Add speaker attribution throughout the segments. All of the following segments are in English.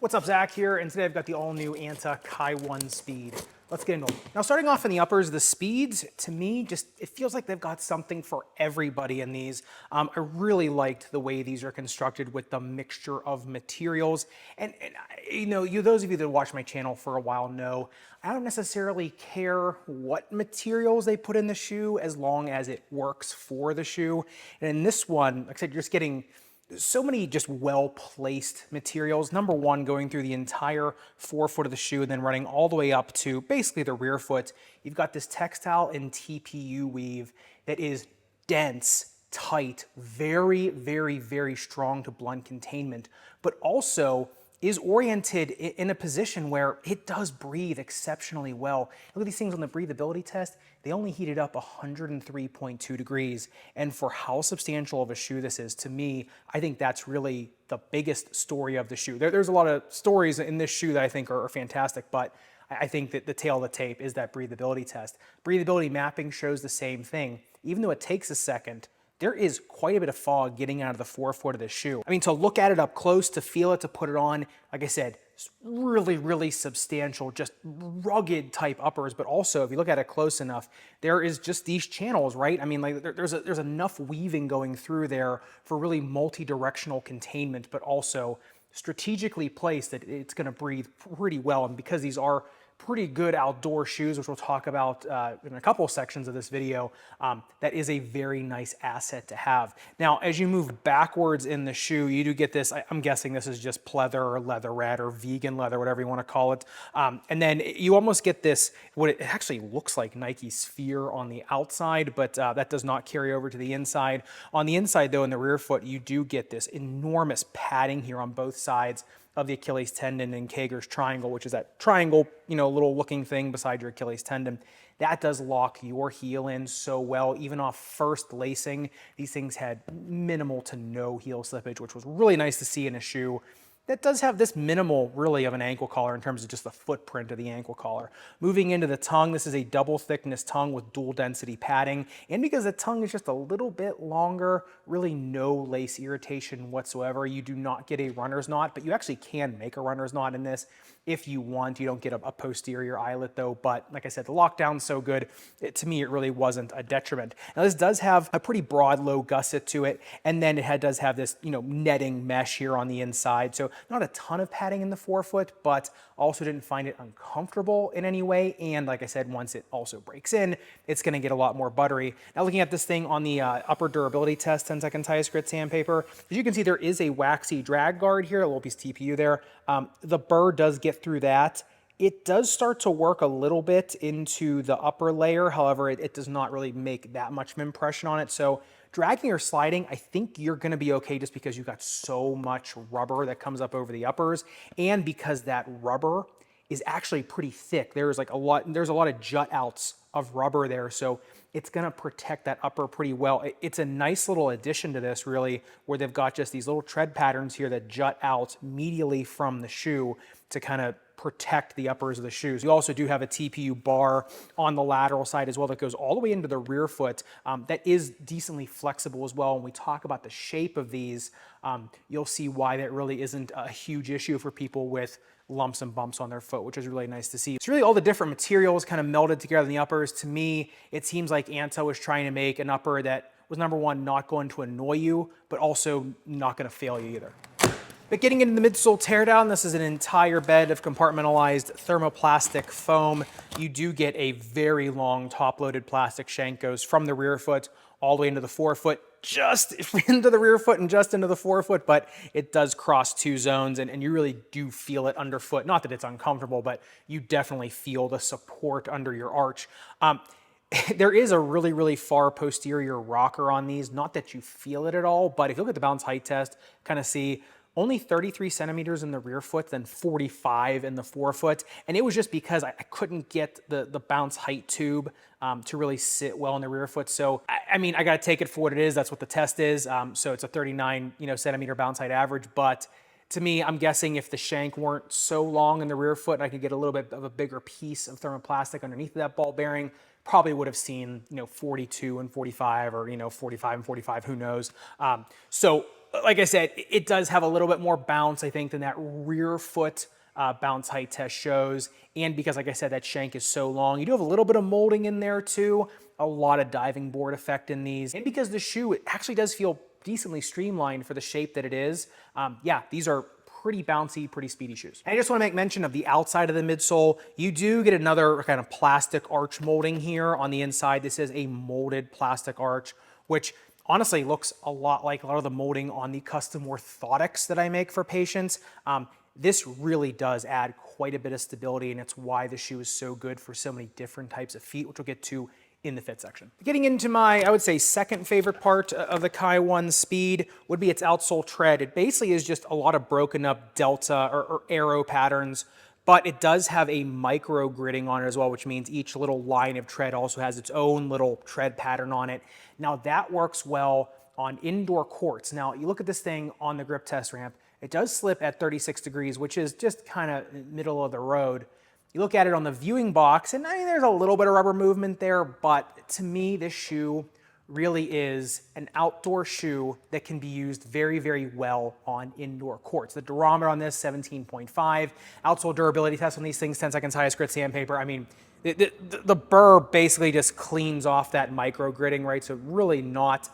Speaker 1: What's up, Zach here, and today I've got the all-new Anta Kai 1 Speed. Let's get into them. Now, starting off in the uppers, the speeds, to me, it feels like they've got something for everybody in these. I really liked the way these are constructed with the mixture of materials. And those of you that watch my channel for a while know, I don't necessarily care what materials they put in the shoe as long as it works for the shoe. And in this one, like I said, you're just getting so many just well-placed materials. Number one, going through the entire forefoot of the shoe and then running all the way up to basically the rear foot. You've got this textile and TPU weave that is dense, tight, very, very, very strong to blunt containment, but also is oriented in a position where it does breathe exceptionally well. Look at these things on the breathability test. They only heated up 103.2 degrees. And for how substantial of a shoe this is, to me, I think that's really the biggest story of the shoe. There's a lot of stories in this shoe that I think are fantastic, but I think that the tail of the tape is that breathability test. Breathability mapping shows the same thing. Even though it takes a second, there is quite a bit of fog getting out of the forefoot of the shoe. I mean, to look at it up close, to feel it, to put it on, like I said, really, really substantial, just rugged type uppers. But also, if you look at it close enough, there is just these channels, right? I mean, like there's enough weaving going through there for really multi-directional containment, but also strategically placed that it's going to breathe pretty well. And because these are pretty good outdoor shoes, which we'll talk about in a couple sections of this video, that is a very nice asset to have. Now, as you move backwards in the shoe, you do get this, I'm guessing this is just pleather or leatherette or vegan leather, whatever you want to call it. And then you almost get this, what it actually looks like Nike Sphere on the outside, but that does not carry over to the inside. On the inside though, in the rear foot, you do get this enormous padding here on both sides of the Achilles tendon and Kager's triangle, which is that triangle, little looking thing beside your Achilles tendon. That does lock your heel in so well. Even off first lacing, these things had minimal to no heel slippage, which was really nice to see in a shoe that does have this minimal, really, of an ankle collar in terms of just the footprint of the ankle collar. Moving into the tongue, this is a double thickness tongue with dual density padding. And because the tongue is just a little bit longer, really no lace irritation whatsoever. You do not get a runner's knot, but you actually can make a runner's knot in this if you want. You don't get a posterior eyelet though, but like I said, the lockdown's so good, to me, it really wasn't a detriment. Now this does have a pretty broad low gusset to it, and then it does have this, netting mesh here on the inside. So not a ton of padding in the forefoot, but also didn't find it uncomfortable in any way. And like I said, once it also breaks in, it's gonna get a lot more buttery. Now looking at this thing on the upper durability test, 10-second tire grit sandpaper, as you can see, there is a waxy drag guard here, a little piece of TPU there. The burr does get through that. It does start to work a little bit into the upper layer. However, it does not really make that much of an impression on it. So dragging or sliding, I think you're gonna be okay just because you've got so much rubber that comes up over the uppers, and because that rubber is actually pretty thick. There's a lot of jut outs of rubber there, so it's gonna protect that upper pretty well. It's a nice little addition to this, really, where they've got just these little tread patterns here that jut out medially from the shoe to kind of protect the uppers of the shoes. You also do have a TPU bar on the lateral side as well that goes all the way into the rear foot. That is decently flexible as well. When we talk about the shape of these, you'll see why that really isn't a huge issue for people with lumps and bumps on their foot, which is really nice to see. It's really all the different materials kind of melded together in the uppers. To me, it seems like Anta was trying to make an upper that was, number one, not going to annoy you, but also not going to fail you either. But getting into the midsole teardown, this is an entire bed of compartmentalized thermoplastic foam. You do get a very long top-loaded plastic shank, goes from the rear foot all the way into the forefoot, just into the rear foot and just into the forefoot, but it does cross two zones, and you really do feel it underfoot. Not that it's uncomfortable, but you definitely feel the support under your arch. There is a really, really far posterior rocker on these. Not that you feel it at all, but if you look at the bounce height test, kind of see only 33 centimeters in the rear foot, then 45 in the forefoot. And it was just because I couldn't get the bounce height tube to really sit well in the rear foot. So, I mean, I got to take it for what it is. That's what the test is. So it's a 39, centimeter bounce height average. But to me, I'm guessing if the shank weren't so long in the rear foot and I could get a little bit of a bigger piece of thermoplastic underneath that ball bearing, probably would have seen, 42 and 45 or, 45 and 45, who knows. So like I said, it does have a little bit more bounce, I think, than that rear foot bounce height test shows. And because, like I said, that shank is so long, you do have a little bit of molding in there too, a lot of diving board effect in these. And because the shoe, it actually does feel decently streamlined for the shape that it is. Yeah, these are pretty bouncy, pretty speedy shoes. And I just want to make mention of the outside of the midsole. You do get another kind of plastic arch molding here on the inside. This is a molded plastic arch, which honestly looks a lot like a lot of the molding on the custom orthotics that I make for patients. This really does add quite a bit of stability, and it's why the shoe is so good for so many different types of feet, which we'll get to in the fit section. Getting into my, I would say, second favorite part of the Kai 1 Speed would be its outsole tread. It basically is just a lot of broken up delta or arrow patterns, but it does have a micro gridding on it as well, which means each little line of tread also has its own little tread pattern on it. Now that works well on indoor courts. Now you look at this thing on the grip test ramp, it does slip at 36 degrees, which is just kind of middle of the road. You look at it on the viewing box, and I mean, there's a little bit of rubber movement there, but to me, this shoe really is an outdoor shoe that can be used very, very well on indoor courts. The durometer on this, 17.5. Outsole durability test on these things, 10 seconds highest grit sandpaper. I mean, the burr basically just cleans off that micro gridding, right? So really not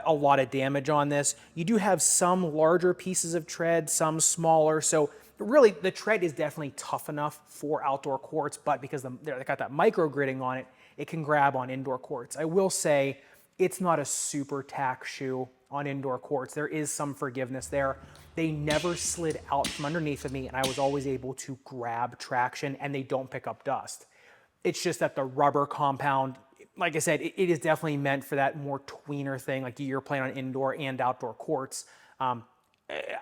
Speaker 1: a lot of damage on this. You do have some larger pieces of tread, some smaller, so really the tread is definitely tough enough for outdoor courts, but because they got that micro gridding on it, it can grab on indoor courts. I will say it's not a super tack shoe on indoor courts. There is some forgiveness there. They never slid out from underneath of me, and I was always able to grab traction, and they don't pick up dust. It's just that the rubber compound, like I said, it is definitely meant for that more tweener thing, like you're playing on indoor and outdoor courts.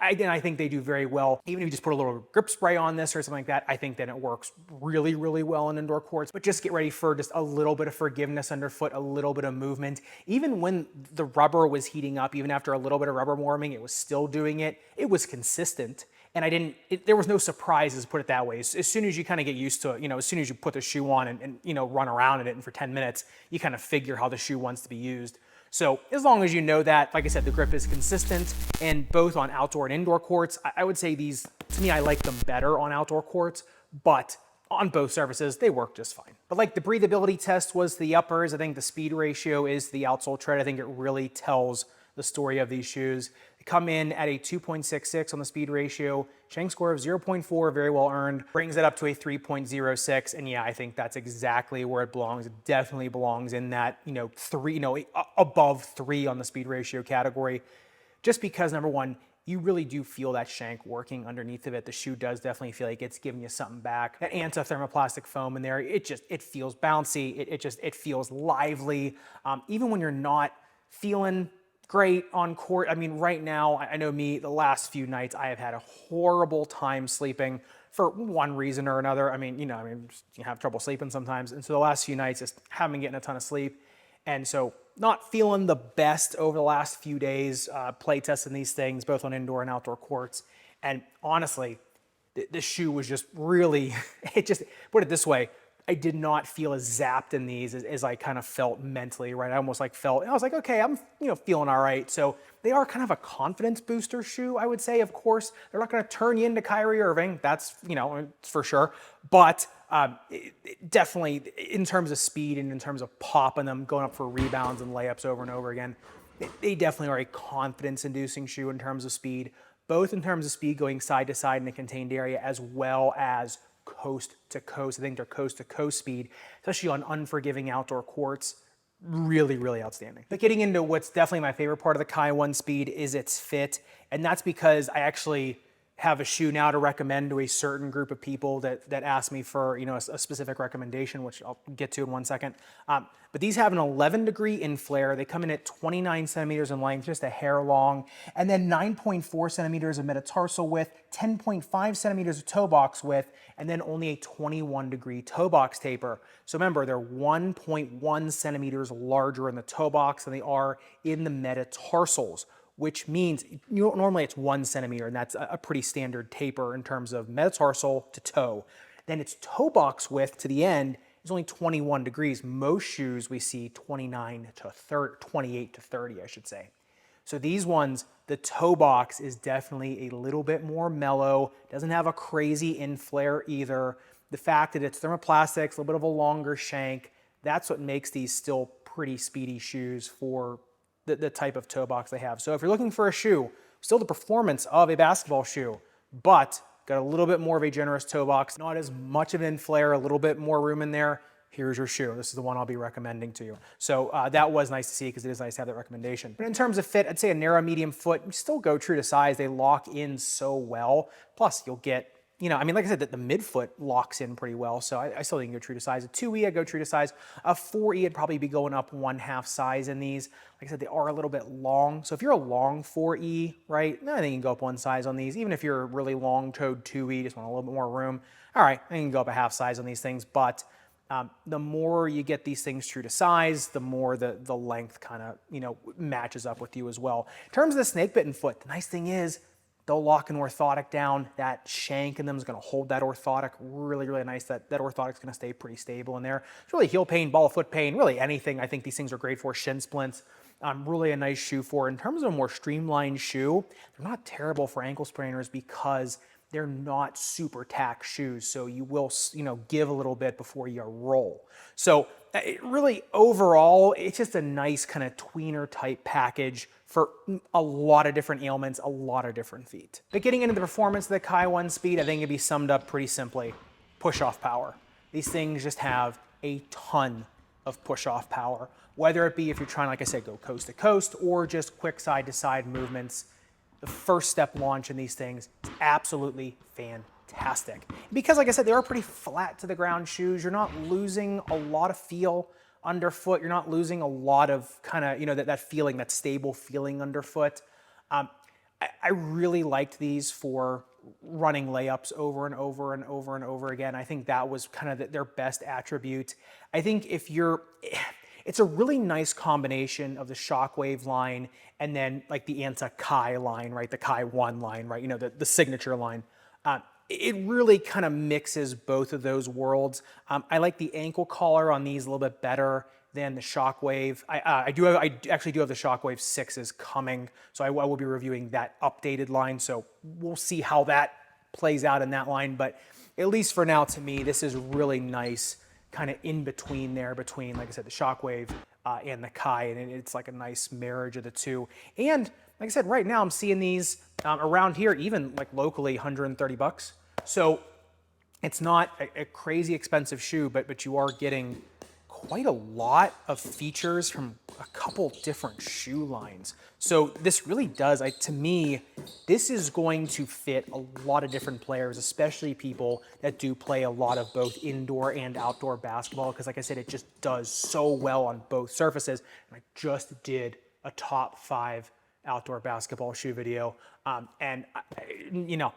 Speaker 1: I think they do very well. Even if you just put a little grip spray on this or something like that, I think then it works really, really well in indoor courts. But just get ready for just a little bit of forgiveness underfoot, a little bit of movement. Even when the rubber was heating up, even after a little bit of rubber warming, it was still doing it. It was consistent. And there was no surprises, put it that way. As soon as you kind of get used to it, as soon as you put the shoe on and run around in it, and for 10 minutes, you kind of figure how the shoe wants to be used. So as long as you know that, like I said, the grip is consistent, and both on outdoor and indoor courts, I would say these, to me, I like them better on outdoor courts, but on both surfaces, they work just fine. But like the breathability test was the uppers, I think the speed ratio is the outsole tread. I think it really tells the story of these shoes. They come in at a 2.66 on the speed ratio, shank score of 0.4, very well earned, brings it up to a 3.06, and yeah, I think that's exactly where it belongs. It definitely belongs in that, above 3 on the speed ratio category, just because, number one, you really do feel that shank working underneath of it. The shoe does definitely feel like it's giving you something back. That Anta thermoplastic foam in there, it feels bouncy, it feels lively. Even when you're not feeling great on court. I mean, right now, I know me, the last few nights, I have had a horrible time sleeping for one reason or another. I mean, just, you have trouble sleeping sometimes. And so the last few nights, just haven't been getting a ton of sleep. And so not feeling the best over the last few days, play testing these things, both on indoor and outdoor courts. And honestly, the shoe was just really, put it this way, I did not feel as zapped in these as I kind of felt mentally, right? I almost I was like, okay, I'm feeling all right. So they are kind of a confidence booster shoe, I would say. Of course, they're not going to turn you into Kyrie Irving. That's, for sure. But definitely in terms of speed and in terms of popping them, going up for rebounds and layups over and over again, they definitely are a confidence-inducing shoe in terms of speed, both in terms of speed going side to side in a contained area as well as coast to coast. I think their coast to coast speed, especially on unforgiving outdoor courts, really, really outstanding. But getting into what's definitely my favorite part of the Kai 1 Speed is its fit. And that's because I actually have a shoe now to recommend to a certain group of people that ask me for a specific recommendation, which I'll get to in 1 second. But these have an 11-degree inflare. They come in at 29 centimeters in length, just a hair long, and then 9.4 centimeters of metatarsal width, 10.5 centimeters of toe box width, and then only a 21-degree toe box taper. So remember, they're 1.1 centimeters larger in the toe box than they are in the metatarsals, which means normally it's 1 centimeter, and that's a pretty standard taper in terms of metatarsal to toe. Then its toe box width to the end is only 21 degrees. Most shoes we see 28 to 30, I should say. So these ones, the toe box is definitely a little bit more mellow, doesn't have a crazy in-flare either. The fact that it's thermoplastics, a little bit of a longer shank, that's what makes these still pretty speedy shoes for the type of toe box they have. So if you're looking for a shoe, still the performance of a basketball shoe, but got a little bit more of a generous toe box, not as much of an in-flare, a little bit more room in there, here's your shoe. This is the one I'll be recommending to you. So that was nice to see because it is nice to have that recommendation. But in terms of fit, I'd say a narrow, medium foot, you still go true to size. They lock in so well. Plus you'll get, you know, I mean, like I said, the midfoot locks in pretty well. So I still think you can go true to size. A 2E, I go true to size. A 4E, I'd probably be going up 1/2 size in these. Like I said, they are a little bit long. So if you're a long 4E, right, I think you can go up 1 size on these. Even if you're a really long-toed 2E, just want a little bit more room, all right, I can go up 1/2 size on these things. But the more you get these things true to size, the more the length kind of, you know, matches up with you as well. In terms of the snake bitten foot, the nice thing is they'll lock an orthotic down. That shank in them is going to hold that orthotic really, really nice. That orthotic's going to stay pretty stable in there. It's really heel pain, ball of foot pain, really anything. I think these things are great for shin splints. Really a nice shoe for. In terms of a more streamlined shoe, they're not terrible for ankle sprainers because they're not super tack shoes, so you will, you know, give a little bit before you roll. So really, overall, it's just a nice kind of tweener type package for a lot of different ailments, a lot of different feet. But getting into the performance of the Kai 1 Speed, I think it'd be summed up pretty simply. Push-off power. These things just have a ton of push-off power, whether it be if you're trying, like I said, go coast to coast or just quick side-to-side movements. The first step launch in these things is absolutely fantastic. Because like I said, they are pretty flat to the ground shoes. You're not losing a lot of feel underfoot. You're not losing a lot of kind of, you know, that feeling, that stable feeling underfoot. I really liked these for running layups over and over and over and over again. I think that was kind of their best attribute. I think it's a really nice combination of the Shockwave line and then like the Anta Kai line, right? The Kai 1 line, right? You know, the signature line. It really kind of mixes both of those worlds. I like the ankle collar on these a little bit better than the Shockwave. I actually do have the Shockwave 6s coming, so I will be reviewing that updated line. So we'll see how that plays out in that line. But at least for now, to me, this is really nice, kind of in between there, between, like I said, the Shockwave and the Kai, and it's like a nice marriage of the two. And like I said, right now I'm seeing these around here, even like locally, 130 bucks. So it's not a crazy expensive shoe, but you are getting quite a lot of features from a couple different shoe lines. So this really does, to me, this is going to fit a lot of different players, especially people that do play a lot of both indoor and outdoor basketball, because like I said, it just does so well on both surfaces. And I just did a top 5 outdoor basketball shoe video. You know,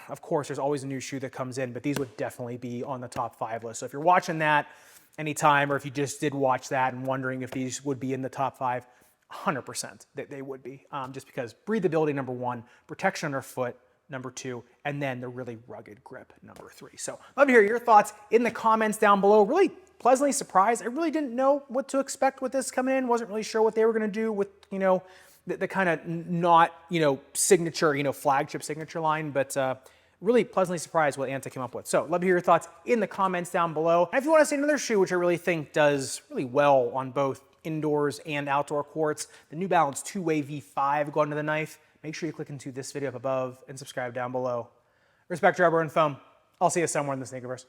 Speaker 1: of course, there's always a new shoe that comes in, but these would definitely be on the top 5 list. So if you're watching that anytime, or if you just did watch that and wondering if these would be in the top 5, 100% that they would be. Just because breathability, number 1, protection underfoot, number 2, and then the really rugged grip, number 3. So love to hear your thoughts in the comments down below. Really pleasantly surprised. I really didn't know what to expect with this coming in. Wasn't really sure what they were going to do with, you know, the kind of not, you know, signature, you know, flagship signature line, but really pleasantly surprised what Anta came up with. So love to hear your thoughts in the comments down below. And if you want to see another shoe, which I really think does really well on both indoors and outdoor courts, the New Balance 2-Way V5 going to the knife, make sure you click into this video up above and subscribe down below. Respect, rubber, and foam. I'll see you somewhere in the Sneakerverse.